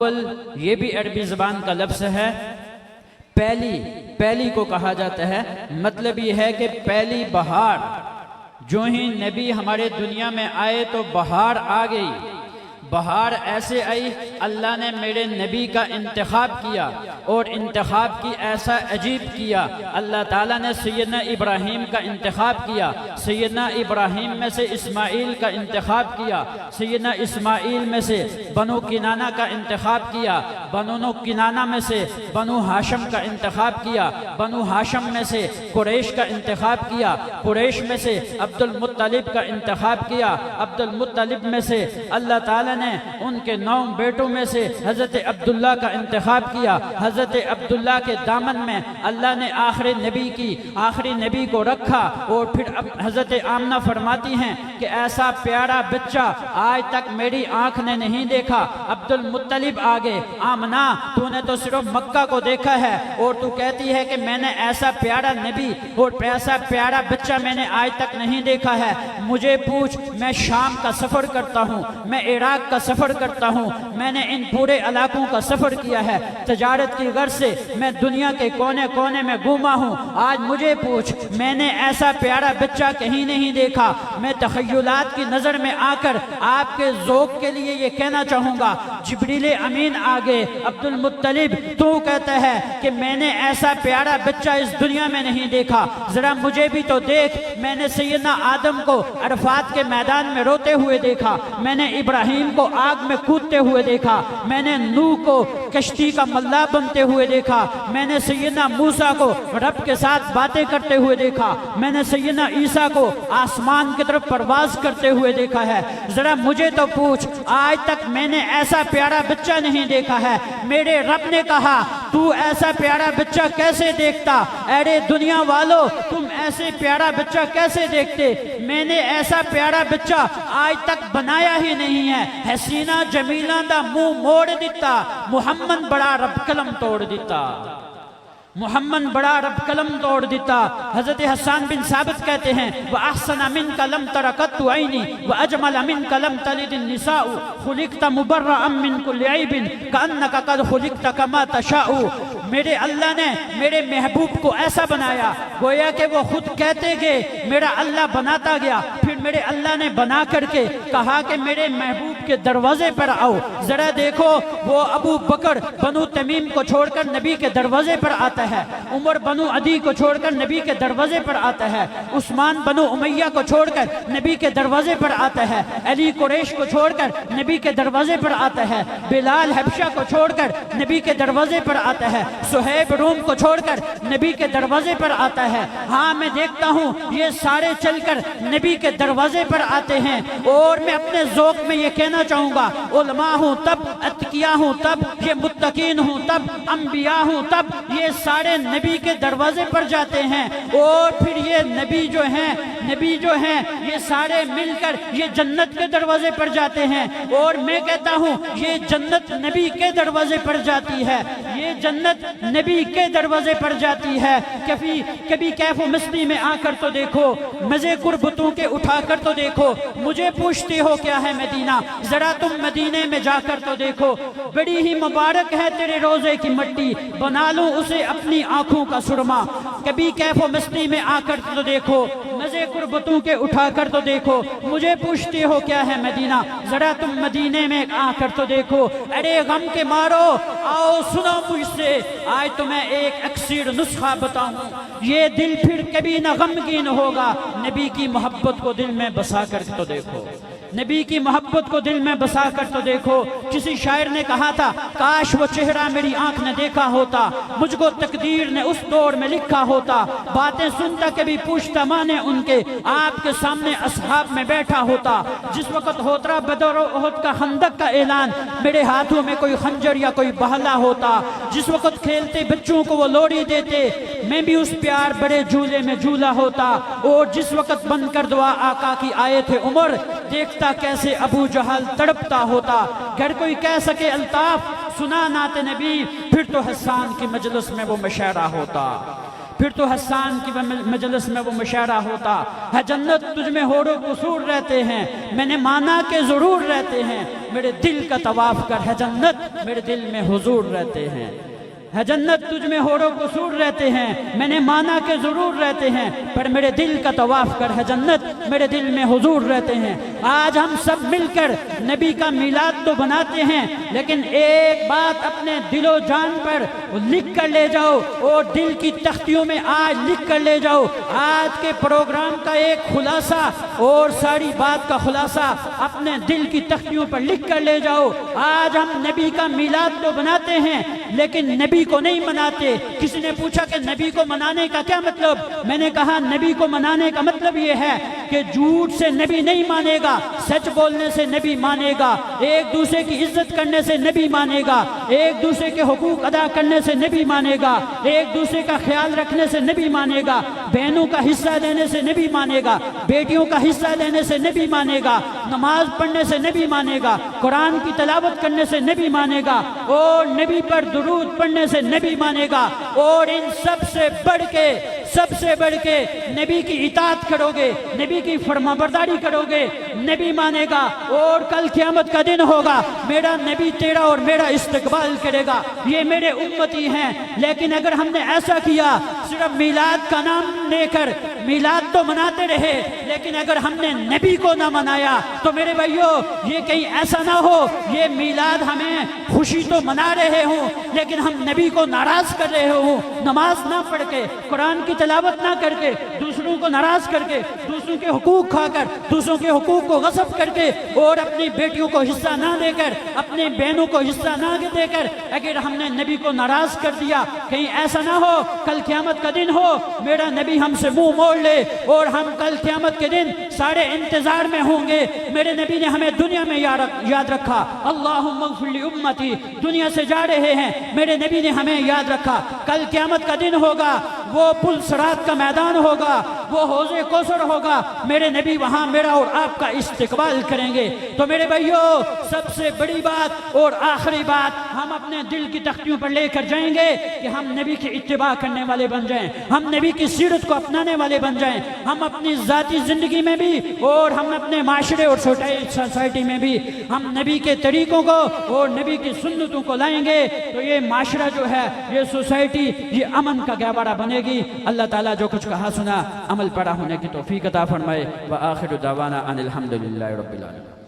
یہ بھی عربی زبان کا لفظ ہے۔ پہلی کو کہا جاتا ہے، مطلب یہ ہے کہ پہلی بہار۔ جو ہی نبی ہمارے دنیا میں آئے تو بہار آ گئی۔ بہار ایسے آئی، اللہ نے میرے نبی کا انتخاب کیا، اور انتخاب کی ایسا عجیب کیا۔ اللہ تعالیٰ نے سیدنا ابراہیم کا انتخاب کیا، سیدنا ابراہیم میں سے اسماعیل کا انتخاب کیا، سیدنا اسماعیل میں سے بنو کنانہ کا انتخاب کیا، بنو کنانہ میں سے بنو ہاشم کا انتخاب کیا، بنو ہاشم میں سے قریش کا انتخاب کیا، قریش میں سے عبد المطلب کا انتخاب کیا، عبد المطلب میں سے اللہ تعالیٰ نے ان کے 9 بیٹوں میں سے حضرت عبداللہ کا انتخاب کیا۔ حضرت عبداللہ کے دامن میں اللہ نے آخری نبی کو رکھا، اور پھر اب حضرت آمنہ فرماتی ہیں کہ ایسا پیارا بچہ آج تک میری آنکھ نے نہیں دیکھا۔ عبد المطلب آگے، آمنہ تو نے تو صرف مکہ کو دیکھا ہے، اور تو کہتی ہے کہ میں نے ایسا پیارا نبی اور ایسا پیارا بچہ میں نے آج تک نہیں دیکھا ہے۔ مجھے پوچھ، میں شام کا سفر کرتا ہوں، میں عراق کا سفر کرتا ہوں، میں نے ان پورے علاقوں کا سفر کیا ہے، تجارت کی غرض سے میں دنیا کے کونے کونے میں گھوما ہوں۔ آج مجھے پوچھ، میں نے ایسا پیارا بچہ کہیں نہیں دیکھا۔ میں تخیلات کی نظر میں آ کر آپ کے ذوق کے لیے یہ کہنا چاہوں گا، جبریل امین آگے، عبد المطلب تو کہتا ہے کہ میں نے ایسا پیارا بچہ اس دنیا میں نہیں دیکھا، ذرا مجھے بھی تو دیکھ۔ میں نے سیدنا آدم کو عرفات کے میدان میں روتے ہوئے دیکھا، میں نے ابراہیم کو آگ میں کودتے ہوئے دیکھا، میں نے نوح کو کشتی کا ملا بنتے ہوئے دیکھا، میں نے سیدنا موسیٰ کو رب کے ساتھ باتیں کرتے ہوئے دیکھا، میں نے سیدنا عیسیٰ کو آسمان کی طرف پرواز کرتے ہوئے دیکھا ہے۔ ذرا مجھے تو پوچھ، آج تک میں نے ایسا پیارا بچہ نہیں دیکھا ہے۔ میرے رب نے کہا، تو ایسا پیارا بچہ کیسے دیکھتا؟ اے دنیا والو، تم ایسے پیارا بچہ کیسے دیکھتے؟ میں نے ایسا پیارا بچہ آج تک بنایا ہی نہیں ہے۔ حسینہ جمیلہ دا منہ موڑ دیتا، محمد بڑا رب قلم توڑ دیتا، محمد بڑا رب قلم توڑ دیتا۔ حضرت حسان بن ثابت کہتے ہیں، وَأَحْسَنَ مِنْكَ لَمْ تَرَ قَطُّ عَيْنِي وَأَجْمَلَ مِنْكَ لَمْ تَلِدِ النِّسَاءُ خُلِقْتَ مُبَرَّأً مِنْ كُلِّ عَيْبٍ كَأَنَّكَ قَدْ خُلِقْتَ كَمَا تَشَاءُ۔ میرے اللہ نے میرے محبوب کو ایسا بنایا، گویا کہ وہ خود کہتے گئے، میرا اللہ بناتا گیا، پھر میرے اللہ نے بنا کر کے کہا کہ میرے محبوب کے دروازے پر آؤ۔ ذرا دیکھو، وہ ابو بکر بنو تمیم کو چھوڑ کر نبی کے دروازے پر آتا ہے، عمر بنو عدی کو چھوڑ کر نبی کے دروازے پر آتا ہے، عثمان بنو امیہ کو چھوڑ کر نبی کے دروازے پر آتا ہے، علی قریش کو چھوڑ کر نبی کے دروازے پر آتا ہے، بلال حبشہ کو چھوڑ کر نبی کے دروازے پر آتا ہے، صہیب روم کو چھوڑ کر نبی کے دروازے پر آتا ہے۔ ہاں، میں دیکھتا ہوں یہ سارے چل کر نبی کے دروازے پر آتے ہیں، اور میں اپنے ذوق میں یہ کہنا چاہوں گا، علماء ہوں تب، اتقیاء ہوں تب، یہ متقین ہوں تب، انبیاء ہوں تب، یہ سارے نبی کے دروازے پر جاتے ہیں، اور پھر یہ نبی جو ہیں یہ سارے مل کر یہ جنت کے دروازے پر جاتے ہیں، اور میں کہتا ہوں یہ جنت نبی کے دروازے پر جاتی ہے، یہ جنت نبی کے دروازے پر جاتی ہے۔ کبھی کیف و مستی میں آ کر تو دیکھو، مزے قربتوں کے اٹھا کر تو دیکھو، مجھے پوچھتے ہو کیا ہے مدینہ؟ ذرا تم مدینے میں جا کر تو دیکھو، بڑی ہی مبارک ہے تیرے روزے کی مٹی، بنا لوں اسے اپنی آنکھوں کا سرما۔ کبھی کیف و مستی میں آ کر تو دیکھو، مزے قربتوں کے اٹھا کر تو دیکھو، مجھے پوچھتے ہو کیا ہے مدینہ؟ ذرا تم مدینے میں آ کر تو دیکھو۔ ارے غم کے مارو، آؤ سنو مجھ سے، آج تمہیں ایک اکسیر نسخہ بتاؤں، یہ دل پھر کبھی نہ غمگین ہوگا۔ نبی کی محبت کو دل میں بسا کر تو دیکھو، نبی کی محبت کو دل میں بسا کر تو دیکھو۔ کسی شاعر نے کہا تھا، کاش وہ چہرہ میری آنکھ نے دیکھا ہوتا، مجھ کو تقدیر نے اس دور میں لکھا ہوتا، باتیں سنتا کبھی پوچھتا مانے ان کے، آپ کے سامنے اصحاب میں بیٹھا ہوتا، جس وقت ہوتا بدر و احد کا خندق کا اعلان، میرے ہاتھوں میں کوئی خنجر یا کوئی بہلا ہوتا، جس وقت کھیلتے بچوں کو وہ لوڑی دیتے، میں بھی اس پیار بڑے جھولے میں جھولا ہوتا، اور جس وقت بن کر دعا آقا کی آئے تھے عمر، دیکھتا کیسے ابو جہل تڑپتا ہوتا۔ گر کوئی کہہ سکے الطاف، سنا نعت نبی، پھر تو حسان کی مجلس میں وہ مشاعرہ ہوتا، پھر تو حسان کی مجلس میں وہ مشاعرہ ہوتا ہے جنت تجھ میں حور و قصور رہتے ہیں میں نے مانا کہ ضرور رہتے ہیں میرے دل کا طواف کر ہے جنت میرے دل میں حضور رہتے ہیں ہے جنت تجھ میں حور و قصور رہتے ہیں میں نے مانا کہ ضرور رہتے ہیں پر میرے دل کا طواف کر ہے جنت میرے دل میں حضور رہتے ہیں آج ہم سب مل کر نبی کا میلاد تو بناتے ہیں لیکن ایک بات اپنے دل و جان پر لکھ کر لے جاؤ اور دل کی تختیوں میں آج لکھ کر لے جاؤ آج کے پروگرام کا ایک خلاصہ اور ساری بات کا خلاصہ اپنے دل کی تختیوں پر لکھ کر لے جاؤ آج ہم نبی کا میلاد تو بناتے ہیں لیکن نبی کو نہیں مناتے کسی نے پوچھا کہ نبی کو منانے کا کیا مطلب میں نے کہا نبی کو منانے کا مطلب یہ ہے کہ جھوٹ سے نبی نہیں مانے گا سچ بولنے سے نبی مانے گا ایک دوسرے کی عزت کرنے سے نبی مانے گا ایک دوسرے کے حقوق ادا کرنے سے نبی مانے گا ایک دوسرے کا خیال رکھنے سے نبی مانے گا بہنوں کا حصہ دینے سے نبی مانے گا بیٹیوں کا حصہ دینے سے نبی مانے گا نماز پڑھنے سے نبی مانے گا قرآن کی تلاوت کرنے سے نبی مانے گا اور نبی پر درود پڑھنے سے نبی مانے گا اور ان سب سے بڑھ کے نبی کی اطاعت کرو گے نبی کی فرمانبرداری کرو گے نبی مانے گا اور کل قیامت کا دن ہوگا میرا نبی تیرا اور میرا استقبال کرے گا یہ میرے امتی ہیں لیکن اگر ہم نے ایسا کیا صرف میلاد کا نام لے کر میلاد تو مناتے رہے لیکن اگر ہم نے نبی کو نہ منایا تو میرے بھائیو یہ کہیں ایسا نہ ہو یہ میلاد ہمیں خوشی تو منا رہے ہوں لیکن ہم نبی کو ناراض کر رہے ہوں نماز نہ پڑھ کے قرآن کی تلاوت نہ کر کے دوسروں کو ناراض کر کے دوسروں کے حقوق کھا کر دوسروں کے حقوق کو غصب کر کے اور اپنی بیٹیوں کو حصہ نہ دے کر اپنے بہنوں کو حصہ نہ دے کر اگر ہم نے نبی کو ناراض کر دیا کہیں ایسا نہ ہو کل قیامت کا دن ہو میرا نبی ہم سے منہ موڑ لے اور ہم کل قیامت کے دن سارے انتظار میں ہوں گے میرے نبی نے ہمیں دنیا میں یاد رکھا اللہم اغفر لی امتی دنیا سے جا رہے ہیں میرے نبی نے ہمیں یاد رکھا کل قیامت کا دن ہوگا وہ پل صراط کا میدان ہوگا وہ حوض کوثر ہوگا میرے نبی وہاں میرا اور آپ کا استقبال کریں گے تو میرے بھائیو سب سے بڑی بات اور آخری بات ہم اپنے دل کی تختیوں پر لے کر جائیں گے کہ ہم نبی کی اتباع کرنے والے بن جائیں ہم نبی کی سیرت کو اپنانے والے بن جائیں ہم اپنی ذاتی زندگی میں بھی اور ہم اپنے معاشرے اور سوسائٹی میں بھی ہم نبی کے طریقوں کو اور نبی کی سنتوں کو لائیں گے تو یہ معاشرہ جو ہے یہ سوسائٹی یہ امن کا گہوارہ بنے گی اللہ تعالیٰ جو کچھ کہا سنا عمل پڑا ہونے کی توفیق عطا فرمائے وآخر دعوانا ان الحمدللہ رب العالمین